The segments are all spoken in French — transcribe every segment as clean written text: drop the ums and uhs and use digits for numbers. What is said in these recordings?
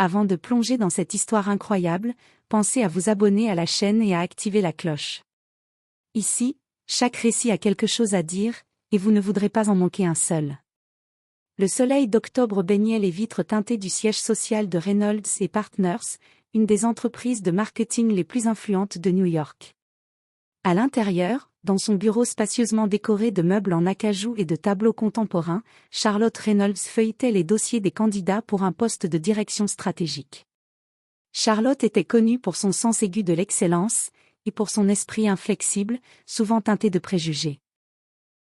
Avant de plonger dans cette histoire incroyable, pensez à vous abonner à la chaîne et à activer la cloche. Ici, chaque récit a quelque chose à dire, et vous ne voudrez pas en manquer un seul. Le soleil d'octobre baignait les vitres teintées du siège social de Reynolds & Partners, une des entreprises de marketing les plus influentes de New York. À l'intérieur, dans son bureau spacieusement décoré de meubles en acajou et de tableaux contemporains, Charlotte Reynolds feuilletait les dossiers des candidats pour un poste de direction stratégique. Charlotte était connue pour son sens aigu de l'excellence, et pour son esprit inflexible, souvent teinté de préjugés.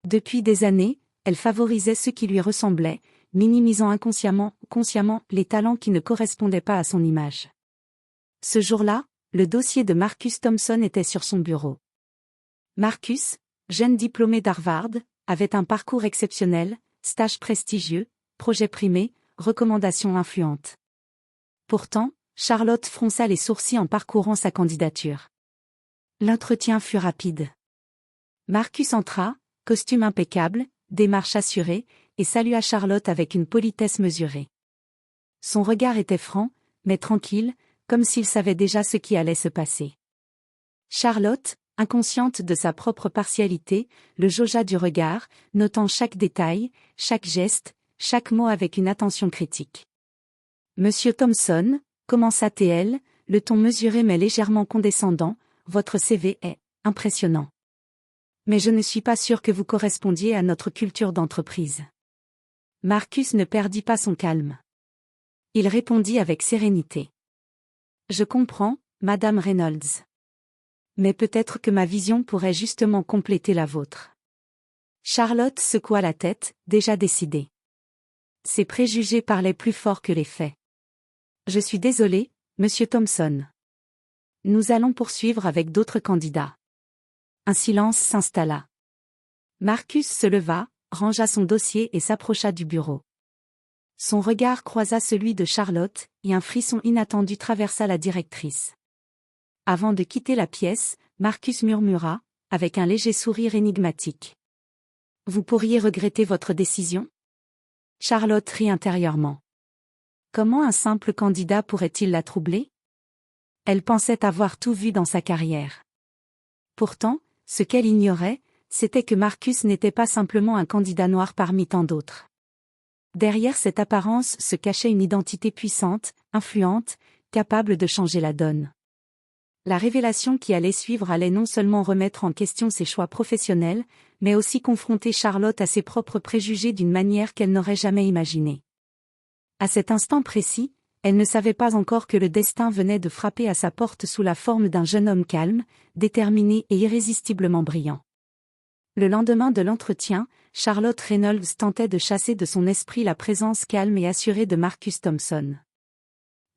Depuis des années, elle favorisait ceux qui lui ressemblaient, minimisant inconsciemment ou consciemment les talents qui ne correspondaient pas à son image. Ce jour-là, le dossier de Marcus Thompson était sur son bureau. Marcus, jeune diplômé d'Harvard, avait un parcours exceptionnel, stage prestigieux, projet primé, recommandations influentes. Pourtant, Charlotte fronça les sourcils en parcourant sa candidature. L'entretien fut rapide. Marcus entra, costume impeccable, démarche assurée, et salua Charlotte avec une politesse mesurée. Son regard était franc, mais tranquille, comme s'il savait déjà ce qui allait se passer. Charlotte, inconsciente de sa propre partialité, le jaugea du regard, notant chaque détail, chaque geste, chaque mot avec une attention critique. « Monsieur Thompson », commença-t-elle, le ton mesuré mais légèrement condescendant, « votre CV est impressionnant. Mais je ne suis pas sûr que vous correspondiez à notre culture d'entreprise. » Marcus ne perdit pas son calme. Il répondit avec sérénité. « Je comprends, Madame Reynolds. Mais peut-être que ma vision pourrait justement compléter la vôtre. » Charlotte secoua la tête, déjà décidée. Ses préjugés parlaient plus fort que les faits. « Je suis désolée, Monsieur Thompson. Nous allons poursuivre avec d'autres candidats. » Un silence s'installa. Marcus se leva, rangea son dossier et s'approcha du bureau. Son regard croisa celui de Charlotte, et un frisson inattendu traversa la directrice. Avant de quitter la pièce, Marcus murmura, avec un léger sourire énigmatique. « Vous pourriez regretter votre décision ?» Charlotte rit intérieurement. Comment un simple candidat pourrait-il la troubler? Elle pensait avoir tout vu dans sa carrière. Pourtant, ce qu'elle ignorait, c'était que Marcus n'était pas simplement un candidat noir parmi tant d'autres. Derrière cette apparence se cachait une identité puissante, influente, capable de changer la donne. La révélation qui allait suivre allait non seulement remettre en question ses choix professionnels, mais aussi confronter Charlotte à ses propres préjugés d'une manière qu'elle n'aurait jamais imaginée. À cet instant précis, elle ne savait pas encore que le destin venait de frapper à sa porte sous la forme d'un jeune homme calme, déterminé et irrésistiblement brillant. Le lendemain de l'entretien, Charlotte Reynolds tentait de chasser de son esprit la présence calme et assurée de Marcus Thompson.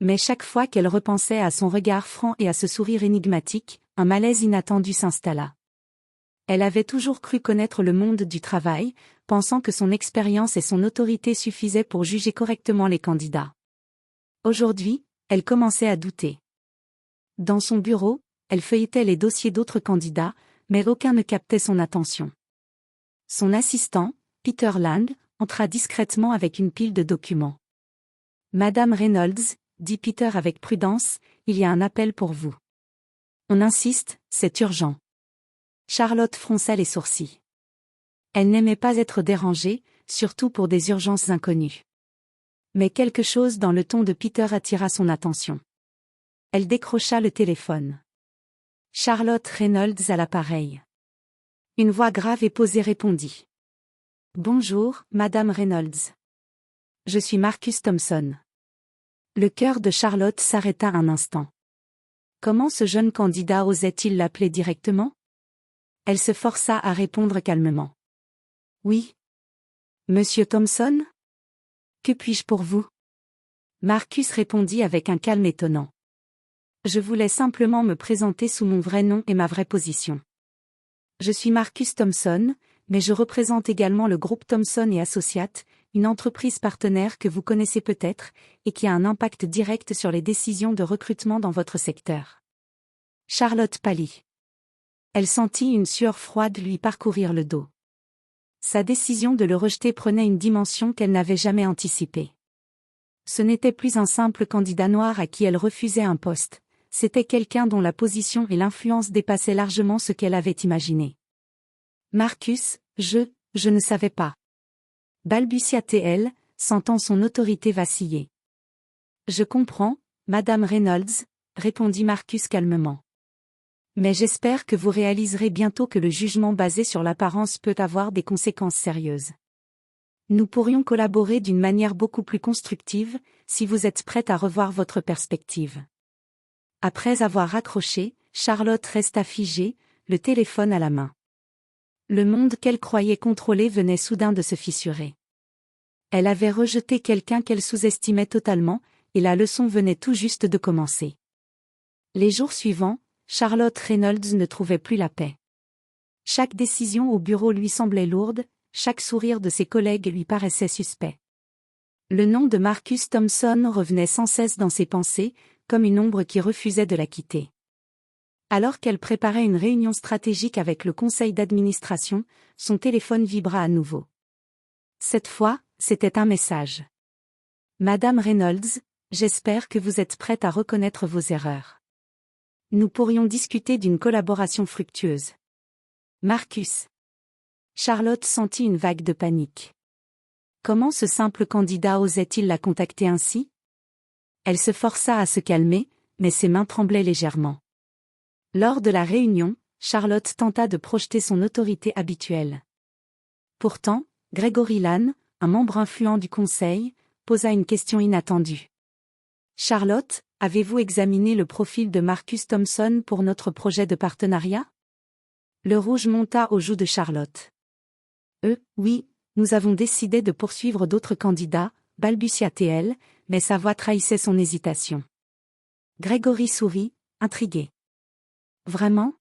Mais chaque fois qu'elle repensait à son regard franc et à ce sourire énigmatique, un malaise inattendu s'installa. Elle avait toujours cru connaître le monde du travail, pensant que son expérience et son autorité suffisaient pour juger correctement les candidats. Aujourd'hui, elle commençait à douter. Dans son bureau, elle feuilletait les dossiers d'autres candidats, mais aucun ne captait son attention. Son assistant, Peter Lang, entra discrètement avec une pile de documents. « Madame Reynolds, » dit Peter avec prudence, « il y a un appel pour vous. » « On insiste, c'est urgent. » Charlotte fronça les sourcils. Elle n'aimait pas être dérangée, surtout pour des urgences inconnues. Mais quelque chose dans le ton de Peter attira son attention. Elle décrocha le téléphone. Charlotte Reynolds à l'appareil. Une voix grave et posée répondit. « Bonjour, Madame Reynolds. Je suis Marcus Thompson. » Le cœur de Charlotte s'arrêta un instant. Comment ce jeune candidat osait-il l'appeler directement? Elle se força à répondre calmement. « Oui. Monsieur Thompson? Que puis-je pour vous? » Marcus répondit avec un calme étonnant. « Je voulais simplement me présenter sous mon vrai nom et ma vraie position. Je suis Marcus Thompson, mais je représente également le groupe Thompson et Associates, une entreprise partenaire que vous connaissez peut-être, et qui a un impact direct sur les décisions de recrutement dans votre secteur. » Charlotte pâlit. Elle sentit une sueur froide lui parcourir le dos. Sa décision de le rejeter prenait une dimension qu'elle n'avait jamais anticipée. Ce n'était plus un simple candidat noir à qui elle refusait un poste, c'était quelqu'un dont la position et l'influence dépassaient largement ce qu'elle avait imaginé. Marcus, je ne savais pas. Balbutia-t-elle, sentant son autorité vaciller. Je comprends, Madame Reynolds, répondit Marcus calmement. Mais j'espère que vous réaliserez bientôt que le jugement basé sur l'apparence peut avoir des conséquences sérieuses. Nous pourrions collaborer d'une manière beaucoup plus constructive, si vous êtes prête à revoir votre perspective. Après avoir raccroché, Charlotte resta figée, le téléphone à la main. Le monde qu'elle croyait contrôler venait soudain de se fissurer. Elle avait rejeté quelqu'un qu'elle sous-estimait totalement, et la leçon venait tout juste de commencer. Les jours suivants, Charlotte Reynolds ne trouvait plus la paix. Chaque décision au bureau lui semblait lourde, chaque sourire de ses collègues lui paraissait suspect. Le nom de Marcus Thompson revenait sans cesse dans ses pensées, comme une ombre qui refusait de la quitter. Alors qu'elle préparait une réunion stratégique avec le conseil d'administration, son téléphone vibra à nouveau. Cette fois, c'était un message. Madame Reynolds, j'espère que vous êtes prête à reconnaître vos erreurs. Nous pourrions discuter d'une collaboration fructueuse. Marcus. Charlotte sentit une vague de panique. Comment ce simple candidat osait-il la contacter ainsi? Elle se força à se calmer, mais ses mains tremblaient légèrement. Lors de la réunion, Charlotte tenta de projeter son autorité habituelle. Pourtant, Gregory Lane, un membre influent du conseil, posa une question inattendue. Charlotte, avez-vous examiné le profil de Marcus Thompson pour notre projet de partenariat? Le rouge monta aux joues de Charlotte. Oui, nous avons décidé de poursuivre d'autres candidats, balbutia-t-elle, mais sa voix trahissait son hésitation. Gregory sourit, intrigué. Vraiment?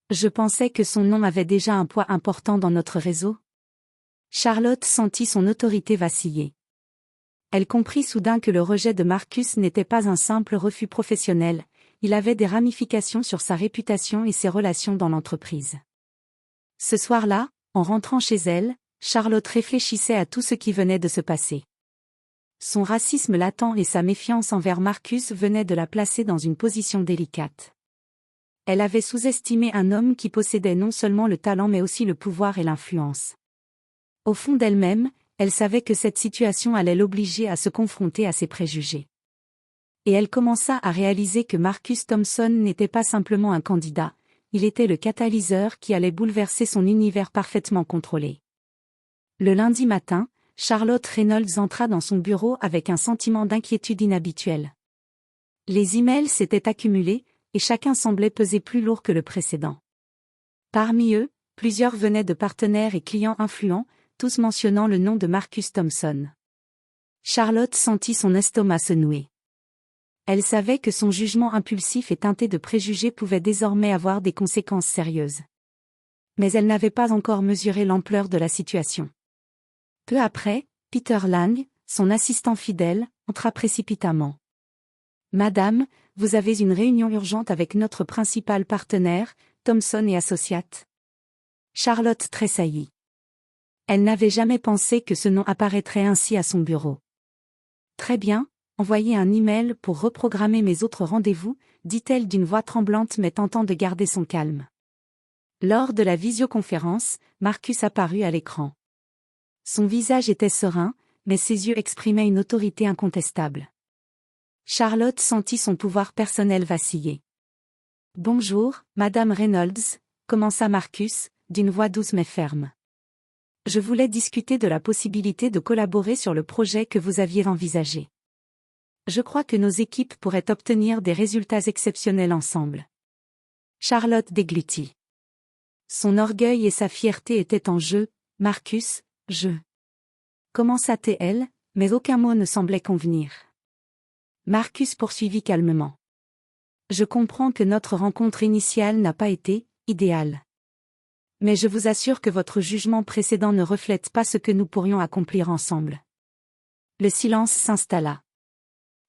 Je pensais que son nom avait déjà un poids important dans notre réseau. Charlotte sentit son autorité vaciller. Elle comprit soudain que le rejet de Marcus n'était pas un simple refus professionnel, il avait des ramifications sur sa réputation et ses relations dans l'entreprise. Ce soir-là, en rentrant chez elle, Charlotte réfléchissait à tout ce qui venait de se passer. Son racisme latent et sa méfiance envers Marcus venaient de la placer dans une position délicate. Elle avait sous-estimé un homme qui possédait non seulement le talent mais aussi le pouvoir et l'influence. Au fond d'elle-même, elle savait que cette situation allait l'obliger à se confronter à ses préjugés. Et elle commença à réaliser que Marcus Thompson n'était pas simplement un candidat, il était le catalyseur qui allait bouleverser son univers parfaitement contrôlé. Le lundi matin, Charlotte Reynolds entra dans son bureau avec un sentiment d'inquiétude inhabituel. Les emails s'étaient accumulés, et chacun semblait peser plus lourd que le précédent. Parmi eux, plusieurs venaient de partenaires et clients influents, tous mentionnant le nom de Marcus Thompson. Charlotte sentit son estomac se nouer. Elle savait que son jugement impulsif et teinté de préjugés pouvait désormais avoir des conséquences sérieuses. Mais elle n'avait pas encore mesuré l'ampleur de la situation. Peu après, Peter Lang, son assistant fidèle, entra précipitamment. « Madame, vous avez une réunion urgente avec notre principal partenaire, Thomson et Associates. » Charlotte tressaillit. Elle n'avait jamais pensé que ce nom apparaîtrait ainsi à son bureau. « Très bien, envoyez un email pour reprogrammer mes autres rendez-vous, dit-elle d'une voix tremblante mais tentant de garder son calme. Lors de la visioconférence, Marcus apparut à l'écran. Son visage était serein, mais ses yeux exprimaient une autorité incontestable. Charlotte sentit son pouvoir personnel vaciller. « Bonjour, Madame Reynolds », commença Marcus, d'une voix douce mais ferme. « Je voulais discuter de la possibilité de collaborer sur le projet que vous aviez envisagé. Je crois que nos équipes pourraient obtenir des résultats exceptionnels ensemble. » Charlotte déglutit. Son orgueil et sa fierté étaient en jeu. « Marcus, commença-t-elle, mais aucun mot ne semblait convenir. Marcus poursuivit calmement. Je comprends que notre rencontre initiale n'a pas été idéale. Mais je vous assure que votre jugement précédent ne reflète pas ce que nous pourrions accomplir ensemble. Le silence s'installa.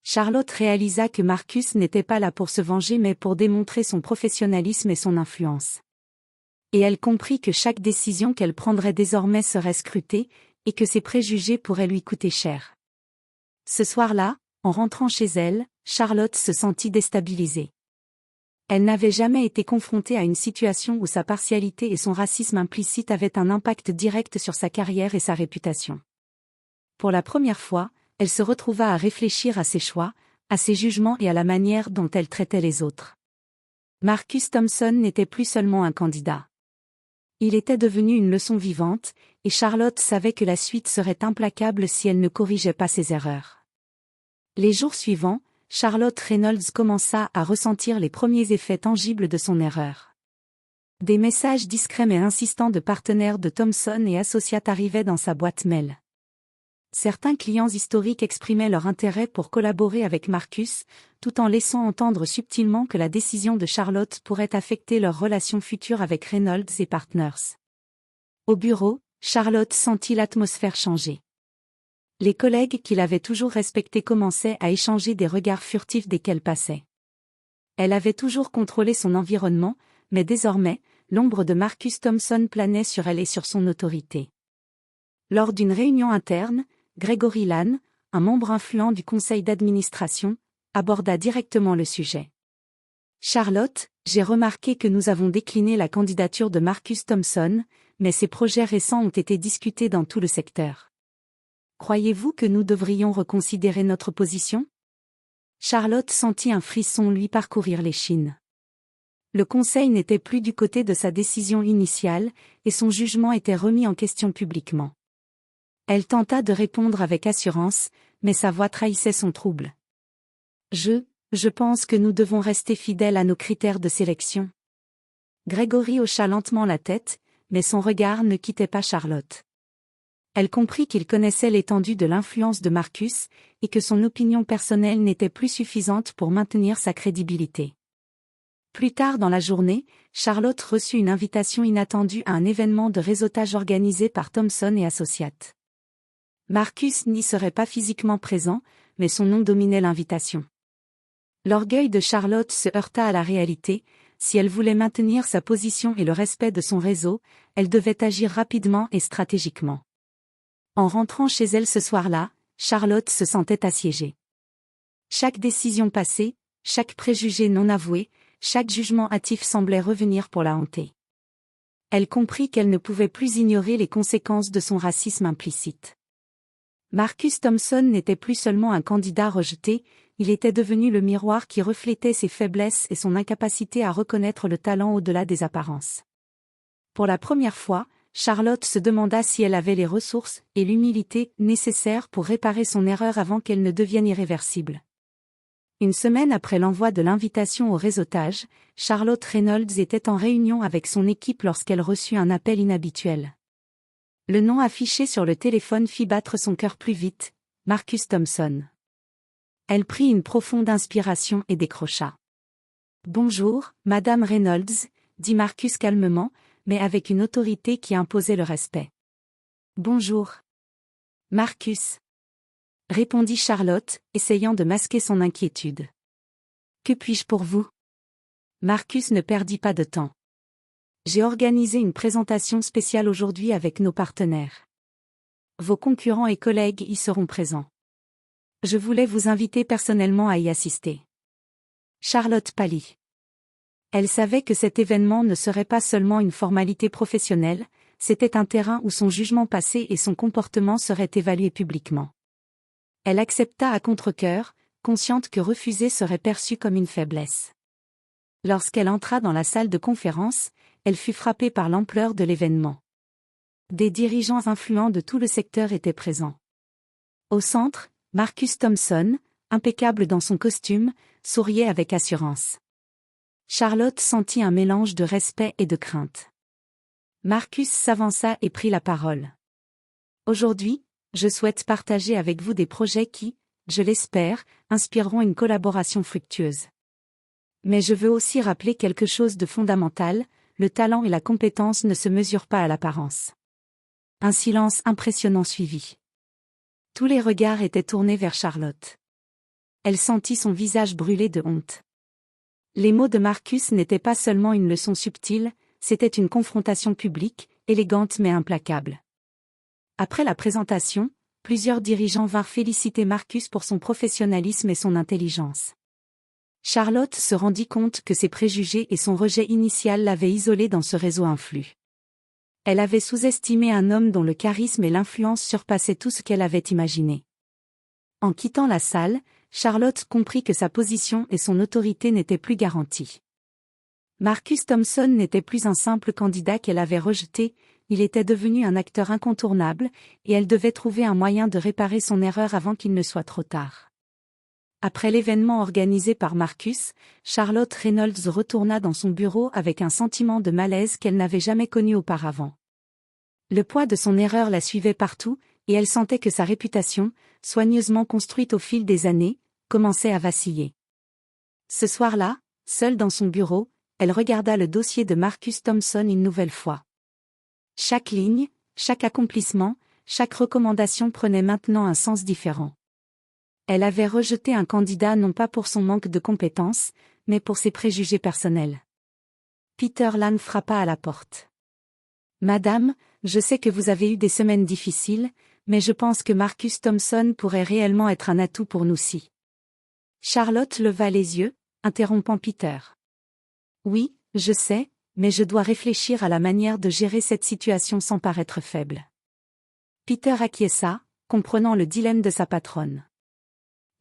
Charlotte réalisa que Marcus n'était pas là pour se venger mais pour démontrer son professionnalisme et son influence. Et elle comprit que chaque décision qu'elle prendrait désormais serait scrutée, et que ses préjugés pourraient lui coûter cher. Ce soir-là, en rentrant chez elle, Charlotte se sentit déstabilisée. Elle n'avait jamais été confrontée à une situation où sa partialité et son racisme implicite avaient un impact direct sur sa carrière et sa réputation. Pour la première fois, elle se retrouva à réfléchir à ses choix, à ses jugements et à la manière dont elle traitait les autres. Marcus Thompson n'était plus seulement un candidat. Il était devenu une leçon vivante, et Charlotte savait que la suite serait implacable si elle ne corrigeait pas ses erreurs. Les jours suivants, Charlotte Reynolds commença à ressentir les premiers effets tangibles de son erreur. Des messages discrets mais insistants de partenaires de Thomson et Associates arrivaient dans sa boîte mail. Certains clients historiques exprimaient leur intérêt pour collaborer avec Marcus, tout en laissant entendre subtilement que la décision de Charlotte pourrait affecter leur relation future avec Reynolds et Partners. Au bureau, Charlotte sentit l'atmosphère changer. Les collègues qui l'avaient toujours respectée commençaient à échanger des regards furtifs dès qu'elle passait. Elle avait toujours contrôlé son environnement, mais désormais, l'ombre de Marcus Thompson planait sur elle et sur son autorité. Lors d'une réunion interne, Gregory Lane, un membre influent du conseil d'administration, aborda directement le sujet. « Charlotte, j'ai remarqué que nous avons décliné la candidature de Marcus Thompson, mais ses projets récents ont été discutés dans tout le secteur. Croyez-vous que nous devrions reconsidérer notre position ?» Charlotte sentit un frisson lui parcourir l'échine. Le conseil n'était plus du côté de sa décision initiale, et son jugement était remis en question publiquement. Elle tenta de répondre avec assurance, mais sa voix trahissait son trouble. Je pense que nous devons rester fidèles à nos critères de sélection. » Gregory hocha lentement la tête, mais son regard ne quittait pas Charlotte. Elle comprit qu'il connaissait l'étendue de l'influence de Marcus, et que son opinion personnelle n'était plus suffisante pour maintenir sa crédibilité. Plus tard dans la journée, Charlotte reçut une invitation inattendue à un événement de réseautage organisé par Thomson et Associates. Marcus n'y serait pas physiquement présent, mais son nom dominait l'invitation. L'orgueil de Charlotte se heurta à la réalité. Si elle voulait maintenir sa position et le respect de son réseau, elle devait agir rapidement et stratégiquement. En rentrant chez elle ce soir-là, Charlotte se sentait assiégée. Chaque décision passée, chaque préjugé non avoué, chaque jugement hâtif semblait revenir pour la hanter. Elle comprit qu'elle ne pouvait plus ignorer les conséquences de son racisme implicite. Marcus Thompson n'était plus seulement un candidat rejeté, il était devenu le miroir qui reflétait ses faiblesses et son incapacité à reconnaître le talent au-delà des apparences. Pour la première fois, Charlotte se demanda si elle avait les ressources et l'humilité nécessaires pour réparer son erreur avant qu'elle ne devienne irréversible. Une semaine après l'envoi de l'invitation au réseautage, Charlotte Reynolds était en réunion avec son équipe lorsqu'elle reçut un appel inhabituel. Le nom affiché sur le téléphone fit battre son cœur plus vite, Marcus Thompson. Elle prit une profonde inspiration et décrocha. « Bonjour, Madame Reynolds », dit Marcus calmement, mais avec une autorité qui imposait le respect. « Bonjour. Marcus. » répondit Charlotte, essayant de masquer son inquiétude. « Que puis-je pour vous ?» Marcus ne perdit pas de temps. « J'ai organisé une présentation spéciale aujourd'hui avec nos partenaires. Vos concurrents et collègues y seront présents. Je voulais vous inviter personnellement à y assister. » Charlotte pâlit. Elle savait que cet événement ne serait pas seulement une formalité professionnelle, c'était un terrain où son jugement passé et son comportement seraient évalués publiquement. Elle accepta à contre-cœur, consciente que refuser serait perçu comme une faiblesse. Lorsqu'elle entra dans la salle de conférence, elle fut frappée par l'ampleur de l'événement. Des dirigeants influents de tout le secteur étaient présents. Au centre, Marcus Thompson, impeccable dans son costume, souriait avec assurance. Charlotte sentit un mélange de respect et de crainte. Marcus s'avança et prit la parole. « Aujourd'hui, je souhaite partager avec vous des projets qui, je l'espère, inspireront une collaboration fructueuse. Mais je veux aussi rappeler quelque chose de fondamental, le talent et la compétence ne se mesurent pas à l'apparence. » Un silence impressionnant suivit. Tous les regards étaient tournés vers Charlotte. Elle sentit son visage brûler de honte. Les mots de Marcus n'étaient pas seulement une leçon subtile, c'était une confrontation publique, élégante mais implacable. Après la présentation, plusieurs dirigeants vinrent féliciter Marcus pour son professionnalisme et son intelligence. Charlotte se rendit compte que ses préjugés et son rejet initial l'avaient isolée dans ce réseau influx. Elle avait sous-estimé un homme dont le charisme et l'influence surpassaient tout ce qu'elle avait imaginé. En quittant la salle, Charlotte comprit que sa position et son autorité n'étaient plus garanties. Marcus Thompson n'était plus un simple candidat qu'elle avait rejeté, il était devenu un acteur incontournable, et elle devait trouver un moyen de réparer son erreur avant qu'il ne soit trop tard. Après l'événement organisé par Marcus, Charlotte Reynolds retourna dans son bureau avec un sentiment de malaise qu'elle n'avait jamais connu auparavant. Le poids de son erreur la suivait partout, et elle sentait que sa réputation, soigneusement construite au fil des années, commençait à vaciller. Ce soir-là, seule dans son bureau, elle regarda le dossier de Marcus Thompson une nouvelle fois. Chaque ligne, chaque accomplissement, chaque recommandation prenait maintenant un sens différent. Elle avait rejeté un candidat non pas pour son manque de compétences, mais pour ses préjugés personnels. Peter Lang frappa à la porte. « Madame, je sais que vous avez eu des semaines difficiles, mais je pense que Marcus Thompson pourrait réellement être un atout pour nous si. » Charlotte leva les yeux, interrompant Peter. « Oui, je sais, mais je dois réfléchir à la manière de gérer cette situation sans paraître faible. » Peter acquiesça, comprenant le dilemme de sa patronne.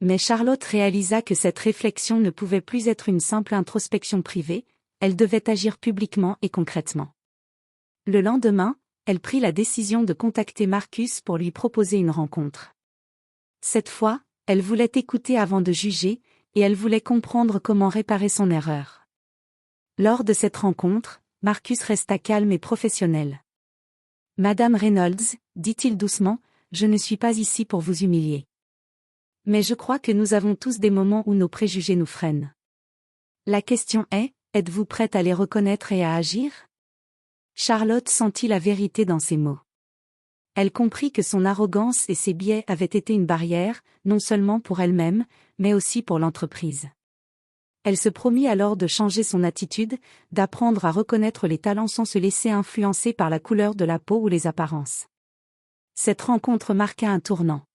Mais Charlotte réalisa que cette réflexion ne pouvait plus être une simple introspection privée, elle devait agir publiquement et concrètement. Le lendemain, elle prit la décision de contacter Marcus pour lui proposer une rencontre. Cette fois, elle voulait écouter avant de juger, et elle voulait comprendre comment réparer son erreur. Lors de cette rencontre, Marcus resta calme et professionnel. « Madame Reynolds, dit-il doucement, je ne suis pas ici pour vous humilier. Mais je crois que nous avons tous des moments où nos préjugés nous freinent. La question est, êtes-vous prête à les reconnaître et à agir ?» Charlotte sentit la vérité dans ses mots. Elle comprit que son arrogance et ses biais avaient été une barrière, non seulement pour elle-même, mais aussi pour l'entreprise. Elle se promit alors de changer son attitude, d'apprendre à reconnaître les talents sans se laisser influencer par la couleur de la peau ou les apparences. Cette rencontre marqua un tournant.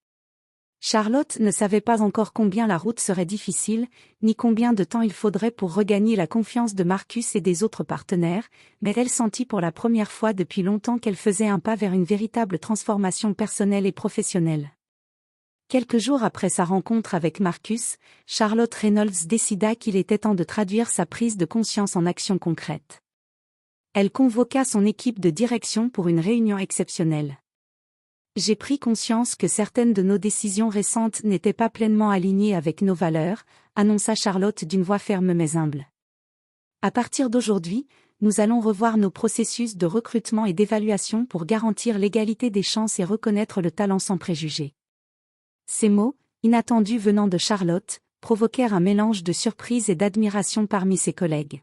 Charlotte ne savait pas encore combien la route serait difficile, ni combien de temps il faudrait pour regagner la confiance de Marcus et des autres partenaires, mais elle sentit pour la première fois depuis longtemps qu'elle faisait un pas vers une véritable transformation personnelle et professionnelle. Quelques jours après sa rencontre avec Marcus, Charlotte Reynolds décida qu'il était temps de traduire sa prise de conscience en actions concrètes. Elle convoqua son équipe de direction pour une réunion exceptionnelle. J'ai pris conscience que certaines de nos décisions récentes n'étaient pas pleinement alignées avec nos valeurs, annonça Charlotte d'une voix ferme mais humble. À partir d'aujourd'hui, nous allons revoir nos processus de recrutement et d'évaluation pour garantir l'égalité des chances et reconnaître le talent sans préjugés. Ces mots, inattendus venant de Charlotte, provoquèrent un mélange de surprise et d'admiration parmi ses collègues.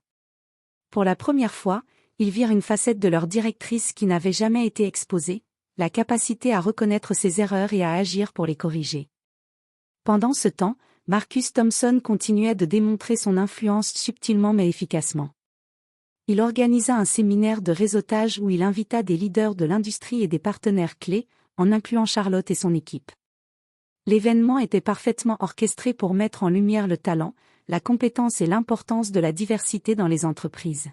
Pour la première fois, ils virent une facette de leur directrice qui n'avait jamais été exposée, la capacité à reconnaître ses erreurs et à agir pour les corriger. Pendant ce temps, Marcus Thompson continuait de démontrer son influence subtilement mais efficacement. Il organisa un séminaire de réseautage où il invita des leaders de l'industrie et des partenaires clés, en incluant Charlotte et son équipe. L'événement était parfaitement orchestré pour mettre en lumière le talent, la compétence et l'importance de la diversité dans les entreprises.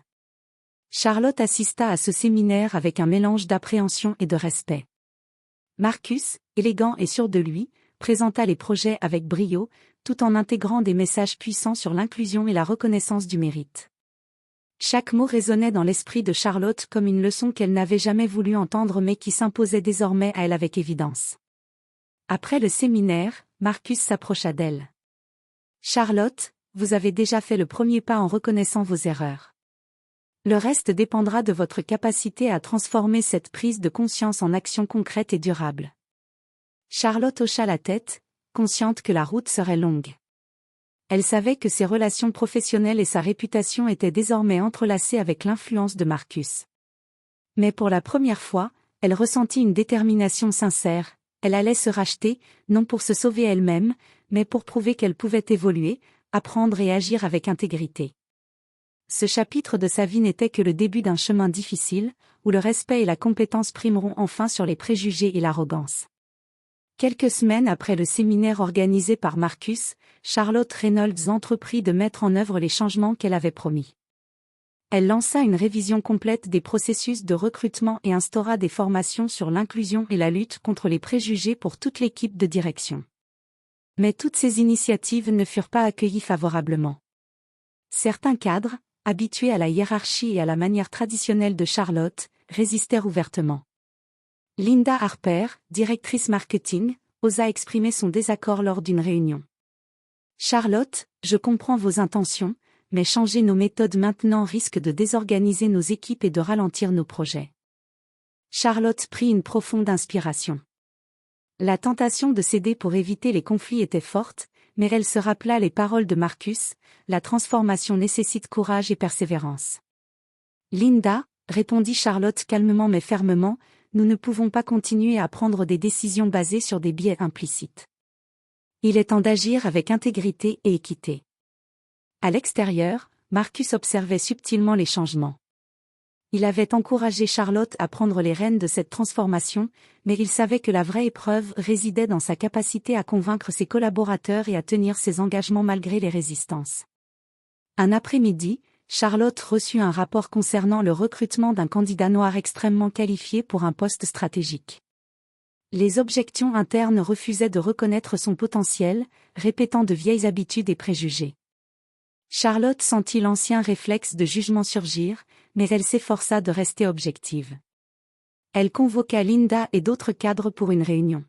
Charlotte assista à ce séminaire avec un mélange d'appréhension et de respect. Marcus, élégant et sûr de lui, présenta les projets avec brio, tout en intégrant des messages puissants sur l'inclusion et la reconnaissance du mérite. Chaque mot résonnait dans l'esprit de Charlotte comme une leçon qu'elle n'avait jamais voulu entendre mais qui s'imposait désormais à elle avec évidence. Après le séminaire, Marcus s'approcha d'elle. « Charlotte, vous avez déjà fait le premier pas en reconnaissant vos erreurs. Le reste dépendra de votre capacité à transformer cette prise de conscience en action concrète et durable. » Charlotte hocha la tête, consciente que la route serait longue. Elle savait que ses relations professionnelles et sa réputation étaient désormais entrelacées avec l'influence de Marcus. Mais pour la première fois, elle ressentit une détermination sincère, elle allait se racheter, non pour se sauver elle-même, mais pour prouver qu'elle pouvait évoluer, apprendre et agir avec intégrité. Ce chapitre de sa vie n'était que le début d'un chemin difficile, où le respect et la compétence primeront enfin sur les préjugés et l'arrogance. Quelques semaines après le séminaire organisé par Marcus, Charlotte Reynolds entreprit de mettre en œuvre les changements qu'elle avait promis. Elle lança une révision complète des processus de recrutement et instaura des formations sur l'inclusion et la lutte contre les préjugés pour toute l'équipe de direction. Mais toutes ces initiatives ne furent pas accueillies favorablement. Certains cadres, habitués à la hiérarchie et à la manière traditionnelle de Charlotte, résistèrent ouvertement. Linda Harper, directrice marketing, osa exprimer son désaccord lors d'une réunion. « Charlotte, je comprends vos intentions, mais changer nos méthodes maintenant risque de désorganiser nos équipes et de ralentir nos projets. » Charlotte prit une profonde inspiration. La tentation de céder pour éviter les conflits était forte, mais elle se rappela les paroles de Marcus, la transformation nécessite courage et persévérance. « Linda, répondit Charlotte calmement mais fermement, nous ne pouvons pas continuer à prendre des décisions basées sur des biais implicites. Il est temps d'agir avec intégrité et équité. » À l'extérieur, Marcus observait subtilement les changements. Il avait encouragé Charlotte à prendre les rênes de cette transformation, mais il savait que la vraie épreuve résidait dans sa capacité à convaincre ses collaborateurs et à tenir ses engagements malgré les résistances. Un après-midi, Charlotte reçut un rapport concernant le recrutement d'un candidat noir extrêmement qualifié pour un poste stratégique. Les objections internes refusaient de reconnaître son potentiel, répétant de vieilles habitudes et préjugés. Charlotte sentit l'ancien réflexe de jugement surgir, mais elle s'efforça de rester objective. Elle convoqua Linda et d'autres cadres pour une réunion.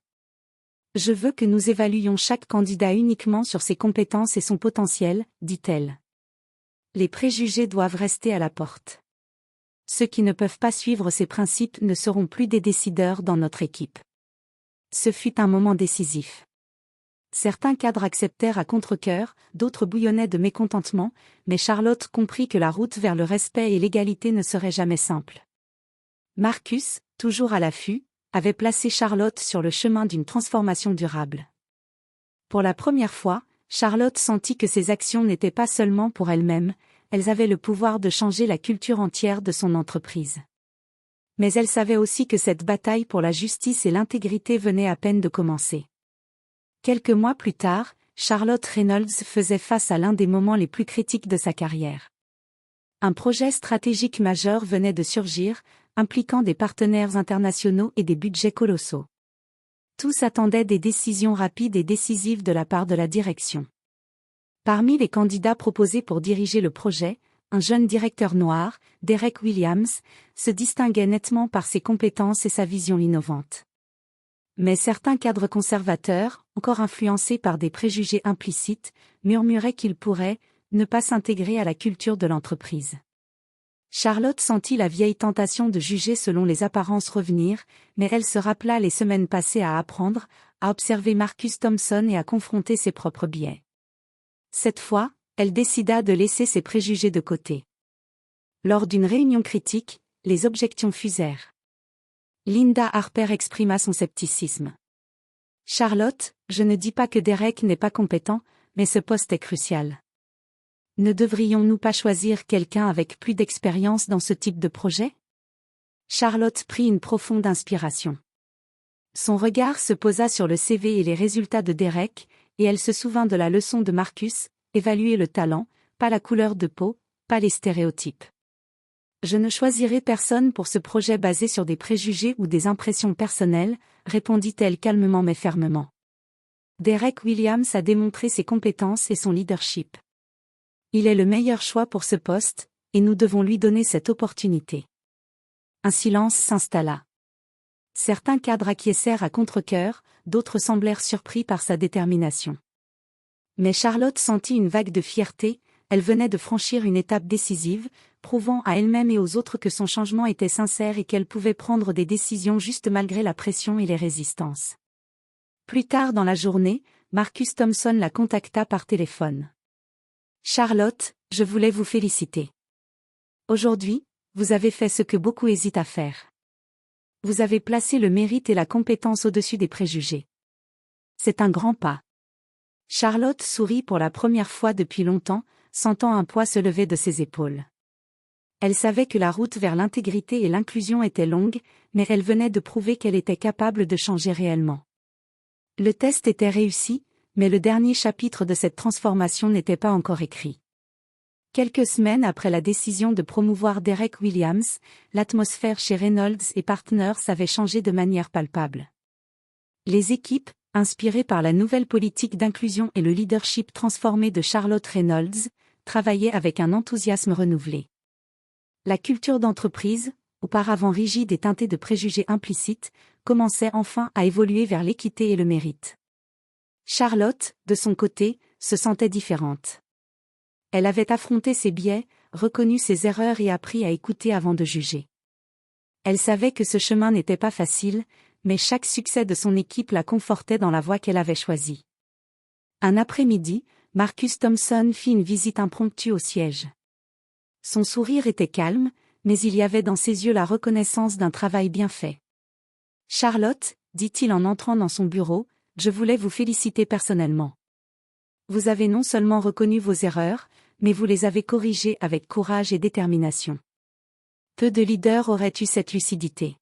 « Je veux que nous évaluions chaque candidat uniquement sur ses compétences et son potentiel, dit-elle. Les préjugés doivent rester à la porte. Ceux qui ne peuvent pas suivre ces principes ne seront plus des décideurs dans notre équipe. » Ce fut un moment décisif. Certains cadres acceptèrent à contre-cœur, d'autres bouillonnaient de mécontentement, mais Charlotte comprit que la route vers le respect et l'égalité ne serait jamais simple. Marcus, toujours à l'affût, avait placé Charlotte sur le chemin d'une transformation durable. Pour la première fois, Charlotte sentit que ses actions n'étaient pas seulement pour elle-même, elles avaient le pouvoir de changer la culture entière de son entreprise. Mais elle savait aussi que cette bataille pour la justice et l'intégrité venait à peine de commencer. Quelques mois plus tard, Charlotte Reynolds faisait face à l'un des moments les plus critiques de sa carrière. Un projet stratégique majeur venait de surgir, impliquant des partenaires internationaux et des budgets colossaux. Tous attendaient des décisions rapides et décisives de la part de la direction. Parmi les candidats proposés pour diriger le projet, un jeune directeur noir, Derek Williams, se distinguait nettement par ses compétences et sa vision innovante. Mais certains cadres conservateurs, encore influencés par des préjugés implicites, murmuraient qu'ils pourraient ne pas s'intégrer à la culture de l'entreprise. Charlotte sentit la vieille tentation de juger selon les apparences revenir, mais elle se rappela les semaines passées à apprendre, à observer Marcus Thompson et à confronter ses propres biais. Cette fois, elle décida de laisser ses préjugés de côté. Lors d'une réunion critique, les objections fusèrent. Linda Harper exprima son scepticisme. « Charlotte, je ne dis pas que Derek n'est pas compétent, mais ce poste est crucial. Ne devrions-nous pas choisir quelqu'un avec plus d'expérience dans ce type de projet ?» Charlotte prit une profonde inspiration. Son regard se posa sur le CV et les résultats de Derek, et elle se souvint de la leçon de Marcus, évaluer le talent, pas la couleur de peau, pas les stéréotypes. Je ne choisirai personne pour ce projet basé sur des préjugés ou des impressions personnelles, répondit-elle calmement mais fermement. Derek Williams a démontré ses compétences et son leadership. Il est le meilleur choix pour ce poste, et nous devons lui donner cette opportunité. Un silence s'installa. Certains cadres acquiescèrent à contre-cœur, d'autres semblèrent surpris par sa détermination. Mais Charlotte sentit une vague de fierté, elle venait de franchir une étape décisive, prouvant à elle-même et aux autres que son changement était sincère et qu'elle pouvait prendre des décisions justes malgré la pression et les résistances. Plus tard dans la journée, Marcus Thompson la contacta par téléphone. « Charlotte, je voulais vous féliciter. Aujourd'hui, vous avez fait ce que beaucoup hésitent à faire. Vous avez placé le mérite et la compétence au-dessus des préjugés. C'est un grand pas. » Charlotte sourit pour la première fois depuis longtemps, sentant un poids se lever de ses épaules. Elle savait que la route vers l'intégrité et l'inclusion était longue, mais elle venait de prouver qu'elle était capable de changer réellement. Le test était réussi, mais le dernier chapitre de cette transformation n'était pas encore écrit. Quelques semaines après la décision de promouvoir Derek Williams, l'atmosphère chez Reynolds et Partners avait changé de manière palpable. Les équipes, inspirées par la nouvelle politique d'inclusion et le leadership transformé de Charlotte Reynolds, travaillaient avec un enthousiasme renouvelé. La culture d'entreprise, auparavant rigide et teintée de préjugés implicites, commençait enfin à évoluer vers l'équité et le mérite. Charlotte, de son côté, se sentait différente. Elle avait affronté ses biais, reconnu ses erreurs et appris à écouter avant de juger. Elle savait que ce chemin n'était pas facile, mais chaque succès de son équipe la confortait dans la voie qu'elle avait choisie. Un après-midi, Marcus Thompson fit une visite impromptue au siège. Son sourire était calme, mais il y avait dans ses yeux la reconnaissance d'un travail bien fait. « Charlotte, dit-il en entrant dans son bureau, je voulais vous féliciter personnellement. Vous avez non seulement reconnu vos erreurs, mais vous les avez corrigées avec courage et détermination. Peu de leaders auraient eu cette lucidité. »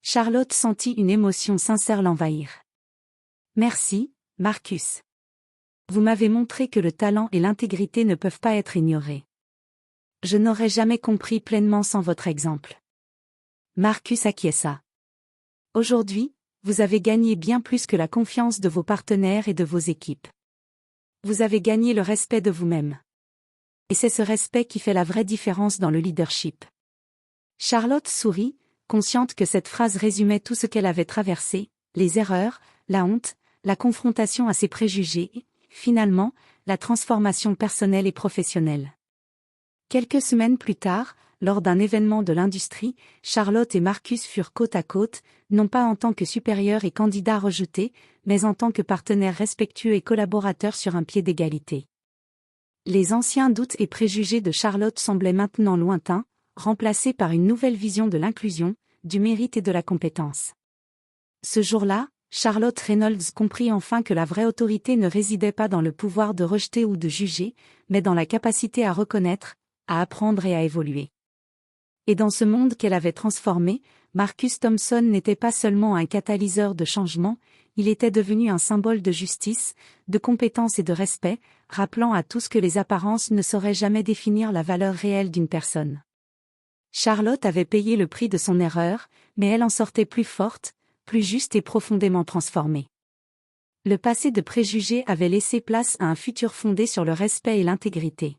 Charlotte sentit une émotion sincère l'envahir. « Merci, Marcus. Vous m'avez montré que le talent et l'intégrité ne peuvent pas être ignorés. Je n'aurais jamais compris pleinement sans votre exemple. » Marcus acquiesça. « Aujourd'hui, vous avez gagné bien plus que la confiance de vos partenaires et de vos équipes. Vous avez gagné le respect de vous-même. Et c'est ce respect qui fait la vraie différence dans le leadership. » Charlotte sourit, consciente que cette phrase résumait tout ce qu'elle avait traversé, les erreurs, la honte, la confrontation à ses préjugés, et, finalement, la transformation personnelle et professionnelle. Quelques semaines plus tard, lors d'un événement de l'industrie, Charlotte et Marcus furent côte à côte, non pas en tant que supérieurs et candidats rejetés, mais en tant que partenaires respectueux et collaborateurs sur un pied d'égalité. Les anciens doutes et préjugés de Charlotte semblaient maintenant lointains, remplacés par une nouvelle vision de l'inclusion, du mérite et de la compétence. Ce jour-là, Charlotte Reynolds comprit enfin que la vraie autorité ne résidait pas dans le pouvoir de rejeter ou de juger, mais dans la capacité à reconnaître, à apprendre et à évoluer. Et dans ce monde qu'elle avait transformé, Marcus Thompson n'était pas seulement un catalyseur de changement, il était devenu un symbole de justice, de compétence et de respect, rappelant à tous que les apparences ne sauraient jamais définir la valeur réelle d'une personne. Charlotte avait payé le prix de son erreur, mais elle en sortait plus forte, plus juste et profondément transformée. Le passé de préjugés avait laissé place à un futur fondé sur le respect et l'intégrité.